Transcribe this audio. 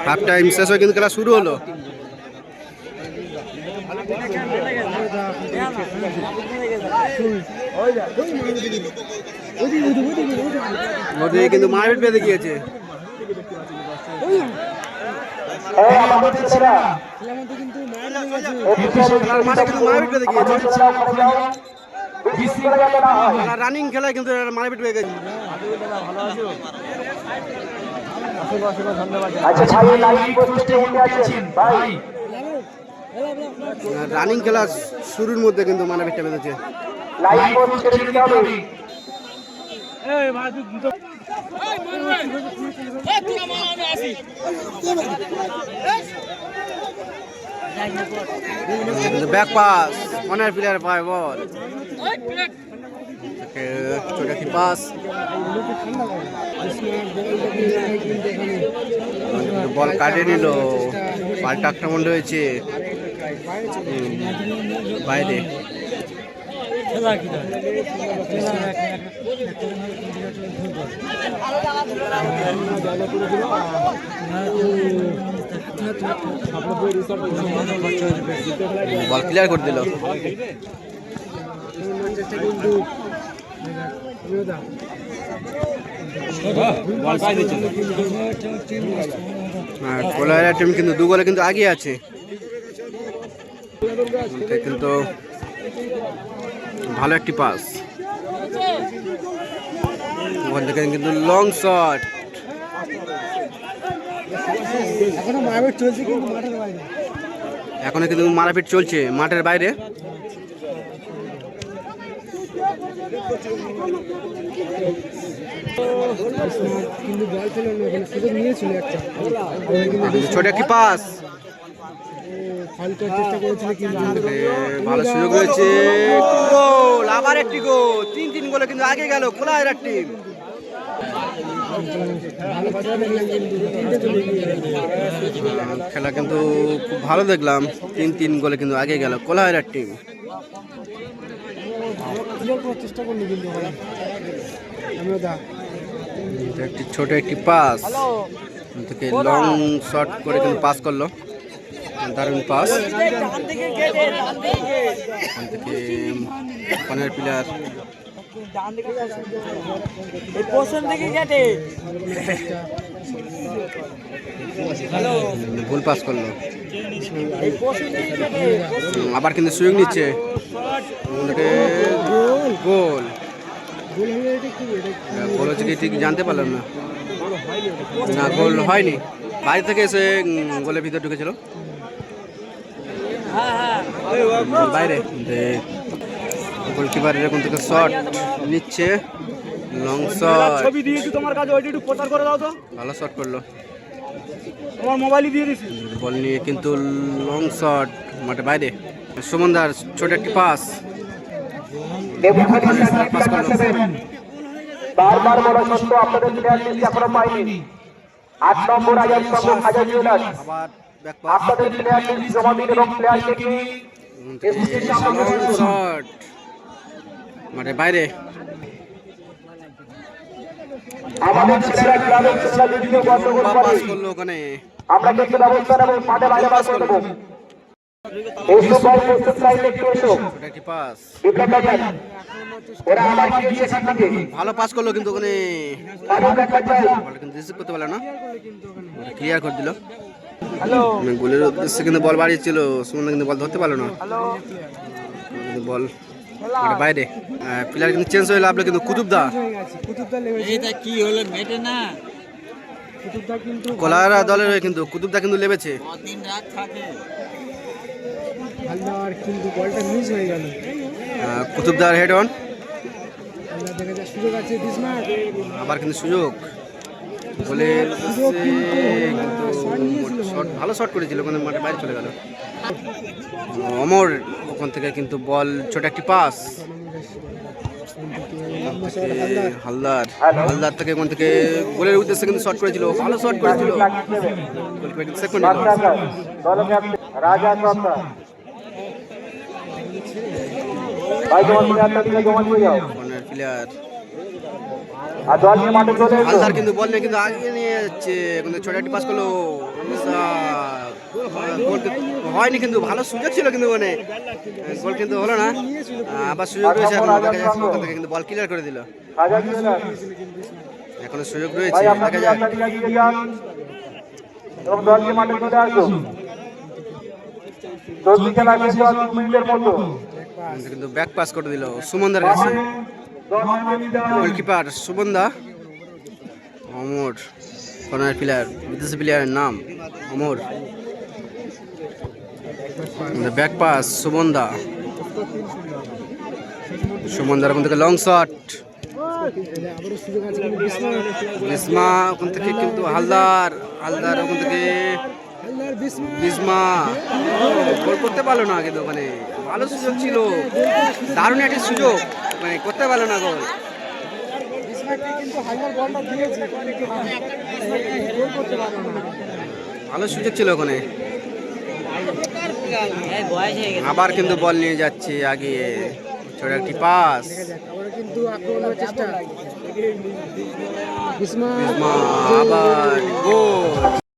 Half time শেষ হয়ে কিন্তু খেলা শুরু হলো। ওদিকে কিন্তু মারপিট বেঁধে গিয়েছে। রানিং খেলায় কিন্তু মারপিট হয়ে গেছে। রানিং খেলা শুরুর মধ্যে কিন্তু মারপিটটা বেঁধেছে। ব্যাক পাস, অনেক প্লেয়ার পায় বল, ছোটা কি পাস, বল কাটে নিল, পাল্টা আক্রমণ রয়েছে বাইরে। বল ক্লিয়ার করে দিল। কোলাইরা টিম কিন্তু 2 গোলে কিন্তু আগে আছে, কিন্তু ভালো একটি পাস, ওখান থেকে কিন্তু লং শট। এখনো কিন্তু মারপিট চলছে মাঠের বাইরে। ছোট একটি পাস, ভালো সুযোগ রয়েছে, গোল, আবার একটি গোল, 3 গোলে কিন্তু আগে গেল কোলাইরা টিম। খেলা কিন্তু খুব ভালো দেখলাম, 3 গোলে কিন্তু আগে গেল কোলাইরা টিম। একটি ছোট একটি পাস থেকে লং শট করে কিন্তু পাস করলো, দারুণ পাস। থেকে প্লেয়ার ভুল পাস করলো, আবার কিন্তু সুযোগ নিচ্ছে, গোল। গোল হচ্ছে কি ঠিক জানতে পারলাম না, না গোল হয়নি, বাইরে থেকে এসে গোলের ভিতরে ঢুকেছিল বাইরে। গোলকিপার এরকম থেকে শট নিচ্ছে, লং শট, ছবি দিয়েছি তোমার কাছে, ওইটা একটু প্রচার করে দাও তো। ভালো শট করলো, তোমার মোবাইলই দিয়ে দিয়েছি, বল নিয়ে কিন্তু লং শট মাঠে বাইরে। সুমনদার ছোট একটি পাস, বারবার বলা সত্ত্বেও আপনাদের প্লেয়ার লিস্ট এখনো পাইনি। 8 নম্বর আজাদ সংঘ খাজা জুয়েলার্স আপনাদের প্লেয়ার লিস্ট জমা দিন এবং প্লেয়ারকে কি শট মাঠে বাইরে। আমাদের ছেলেরা ক্লাবের ছেলেরা ভিডিও বন্ধ করলো ওখানে, আমরা কিন্তু ব্যবস্থা নেব, মাঠে বাইরে পাস করে দেব। এসো বল প্রস্তুত লাইনে একটু এসো, ছোট একটি পাস, ওরা আবার গিয়েছে এখান থেকে, ভালো পাস করলো কিন্তু ওখানে বল কিন্তু রিসিভ করতে পারলো না, ক্লিয়ার করে দিল। গোলের উদ্দেশ্যে কিন্তু বল বাড়িয়েছিল, সুমন কিন্তু বল ধরতে পারলো না, বল বাইরে। প্লেয়ার কিন্তু চেঞ্জ হয়ে লাভলো কিন্তু কুতুবদা, কোলাইরা দলের হয়ে কিন্তু কুতুবদা কিন্তু লেবেছে। কুতুবদার হেড অন, আবার কিন্তু সুযোগ, গোলের ভালো শট করেছিল, ওখানে মাঠে বাইরে চলে গেল। অমর ওখান থেকে কিন্তু বল, ছোট একটি পাস, হালদার, হালদার থেকে ওখান থেকে গোলের উদ্দেশ্যে কিন্তু শট করেছিল, ভালো শট করেছিল, প্লেয়ার আর দল নিয়ে মাঠে চলে এসো। হালদার কিন্তু বল নিয়ে কিন্তু আগে নিয়ে যাচ্ছে, কিন্তু ছোট একটি পাস করলো, গোল হয়নি, কিন্তু ভালো সুযোগ ছিল, কিন্তু মানে গোল কিন্তু হলো না। আবার সুযোগ রয়েছে, এখন দেখা যাচ্ছে ওখান থেকে কিন্তু বল ক্লিয়ার করে দিল। খাজা জুয়েলার্স এখনো সুযোগ রয়েছে, ভাই দেখা যাক। আপনাদের এগিয়ে যান এবং দল নিয়ে মাঠে চলে আসুন। চলতি খেলা শেষ হওয়ার 2 মিনিটের মতো কিন্তু ব্যাক পাস করে দিল সুমনদার কাছে। গোলকিপার সুমনদা, অমর কর্নার প্লেয়ার, বিদেশি প্লেয়ারের নাম অমর। ব্যাক পাস সুমনদা, সুমনদার ওখান থেকে লং শট, বিসমা ওখান থেকে কিন্তু হালদার ওখান থেকে বিসমা গোল করতে পারলো না, কিন্তু ওখানে ভালো সুযোগ ছিল, দারুণ একটি সুযোগ, মানে করতে পারলো না গোল। ভালো সুযোগ ছিল ওখানে। আবার কিন্তু বল নিয়ে যাচ্ছে আগে, ছোট একটি পাস, বিসমা আবার গোল।